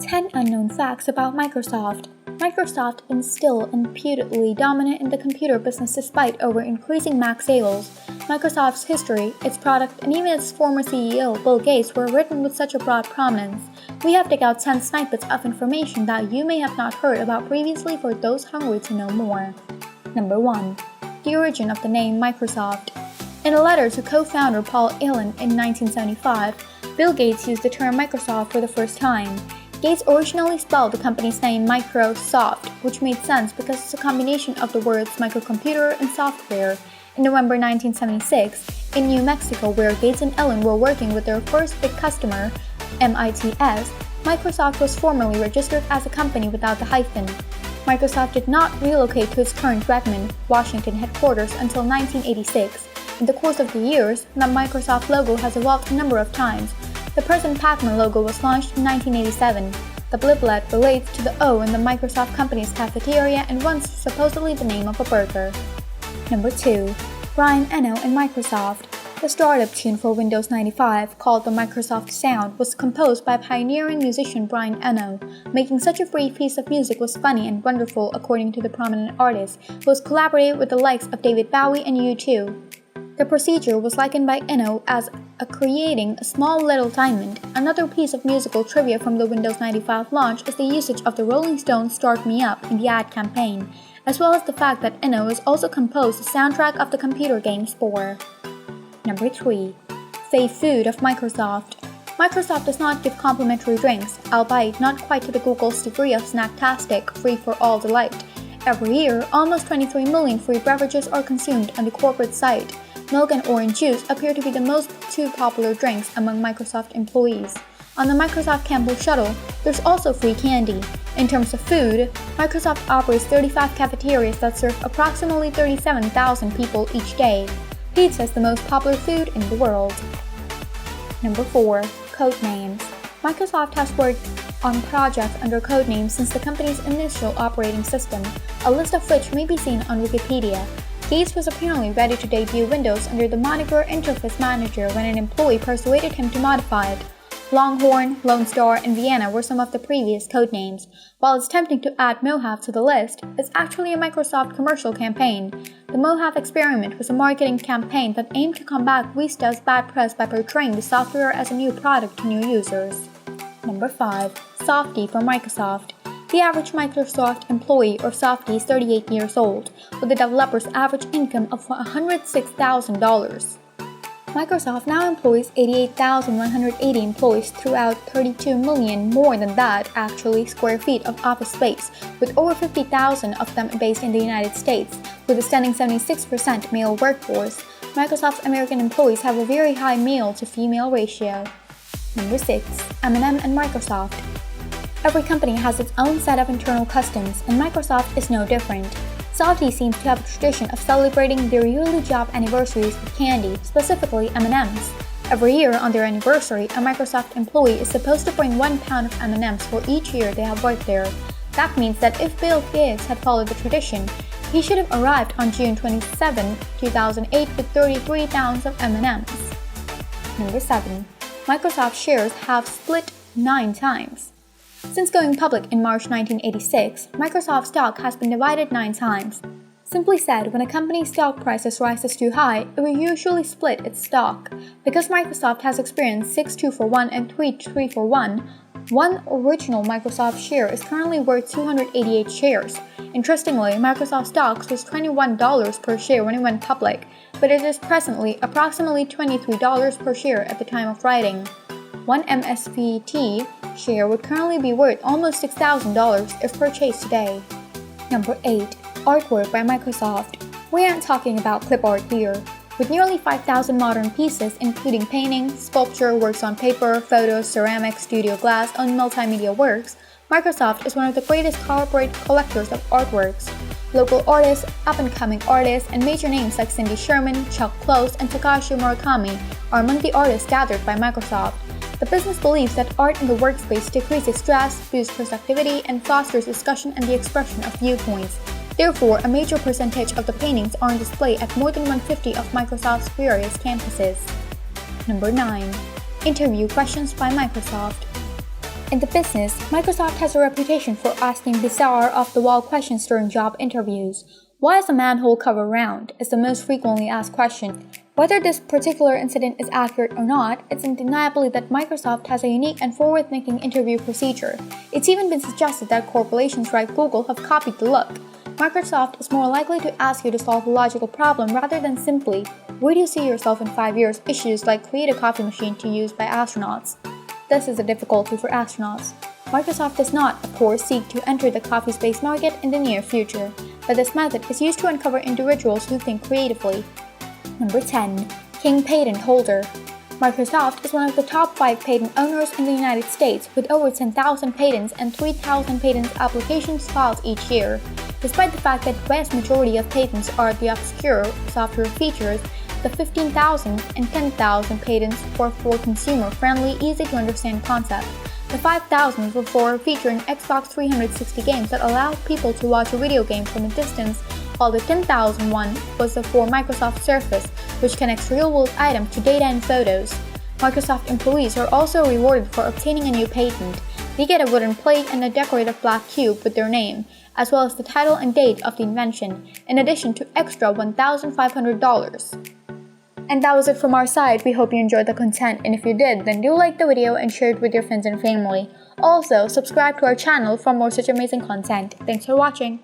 10 Unknown Facts About Microsoft. Microsoft is still undoubtedly dominant in the computer business despite ever-increasing Mac sales. Microsoft's history, its product, and even its former CEO, Bill Gates, were written with such a broad prominence. We have taken out 10 snippets of information that you may have not heard about previously for those hungry to know more. Number 1. The origin of the name Microsoft. In a letter to co-founder Paul Allen in 1975, Bill Gates used the term Microsoft for the first time. Gates originally spelled the company's name Microsoft, which made sense because it's a combination of the words microcomputer and software. In November 1976, in New Mexico, where Gates and Allen were working with their first big customer, MITS, Microsoft was formally registered as a company without the hyphen. Microsoft did not relocate to its current Redmond, Washington headquarters until 1986. In the course of the years, the Microsoft logo has evolved a number of times. The present Pac-Man logo was launched in 1987. The bliblet relates to the O in the Microsoft company's cafeteria and once supposedly the name of a burger. Number 2. Brian Eno and Microsoft. The startup tune for Windows 95, called the Microsoft Sound, was composed by pioneering musician Brian Eno. Making such a free piece of music was funny and wonderful according to the prominent artist, who has collaborated with the likes of David Bowie and U2. The procedure was likened by Eno as creating a small little diamond. Another piece of musical trivia from the Windows 95 launch is the usage of the Rolling Stones' Start Me Up in the ad campaign, as well as the fact that Eno has also composed the soundtrack of the computer game Spore. Number 3. Fave Food of Microsoft. Microsoft does not give complimentary drinks, albeit not quite to the Google's degree of snacktastic, free-for-all delight. Every year, almost 23 million free beverages are consumed on the corporate site. Milk and orange juice appear to be the two popular drinks among Microsoft employees. On the Microsoft Campbell Shuttle, there's also free candy. In terms of food, Microsoft operates 35 cafeterias that serve approximately 37,000 people each day. Pizza is the most popular food in the world. Number 4. Codenames. Microsoft has worked on projects under codenames since the company's initial operating system, a list of which may be seen on Wikipedia. Gates was apparently ready to debut Windows under the moniker Interface Manager when an employee persuaded him to modify it. Longhorn, Lone Star, and Vienna were some of the previous codenames. While it's tempting to add Mojave to the list, it's actually a Microsoft commercial campaign. The Mojave experiment was a marketing campaign that aimed to combat Vista's bad press by portraying the software as a new product to new users. Number 5. Softie for Microsoft. The average Microsoft employee or Softie is 38 years old, with the developer's average income of $106,000. Microsoft now employs 88,180 employees throughout 32 million, more than that actually, square feet of office space, with over 50,000 of them based in the United States. With a stunning 76% male workforce, Microsoft's American employees have a very high male-to-female ratio. Number 6. M&M and Microsoft. Every company has its own set of internal customs, and Microsoft is no different. Softie seems to have a tradition of celebrating their yearly job anniversaries with candy, specifically M&Ms. Every year on their anniversary, a Microsoft employee is supposed to bring 1 pound of M&Ms for each year they have worked there. That means that if Bill Gates had followed the tradition, he should have arrived on June 27, 2008 with 33 pounds of M&Ms. Number 7. Microsoft shares have split 9 times. Since going public in March 1986, Microsoft stock has been divided 9 times. Simply said, when a company's stock prices rises too high, it will usually split its stock. Because Microsoft has experienced 6 2-for-1 and 3 3-for-1, one original Microsoft share is currently worth 288 shares. Interestingly, Microsoft stocks was $21 per share when it went public, but it is presently approximately $23 per share at the time of writing. One MSVT share would currently be worth almost $6,000 if purchased today. Number 8. Artwork by Microsoft. We aren't talking about clip art here. With nearly 5,000 modern pieces, including painting, sculpture, works on paper, photos, ceramics, studio glass, and multimedia works, Microsoft is one of the greatest corporate collectors of artworks. Local artists, up-and-coming artists, and major names like Cindy Sherman, Chuck Close, and Takashi Murakami are among the artists gathered by Microsoft. The business believes that art in the workspace decreases stress, boosts productivity, and fosters discussion and the expression of viewpoints. Therefore, a major percentage of the paintings are on display at more than 150 of Microsoft's various campuses. Number 9. Interview questions by Microsoft. In the business, Microsoft has a reputation for asking bizarre, off-the-wall questions during job interviews. Why is a manhole cover round? Is the most frequently asked question. Whether this particular incident is accurate or not, it's undeniably that Microsoft has a unique and forward-thinking interview procedure. It's even been suggested that corporations like Google have copied the look. Microsoft is more likely to ask you to solve a logical problem rather than simply, where do you see yourself in 5 years? Issues like create a coffee machine to use by astronauts. This is a difficulty for astronauts. Microsoft does not, of course, seek to enter the coffee space market in the near future, but this method is used to uncover individuals who think creatively. Number 10. King Patent Holder. Microsoft is one of the top 5 patent owners in the United States, with over 10,000 patents and 3,000 patent applications filed each year. Despite the fact that the vast majority of patents are the obscure software features, the 15,000 and 10,000 patents were for consumer-friendly, easy-to-understand concept. The 5,000 were for featuring Xbox 360 games that allow people to watch a video game from a distance, while the 10,000 one was for Microsoft Surface, which connects real-world items to data and photos. Microsoft employees are also rewarded for obtaining a new patent. They get a wooden plate and a decorative black cube with their name, as well as the title and date of the invention, in addition to extra $1,500. And that was it from our side. We hope you enjoyed the content, and if you did, then do like the video and share it with your friends and family. Also, subscribe to our channel for more such amazing content. Thanks for watching.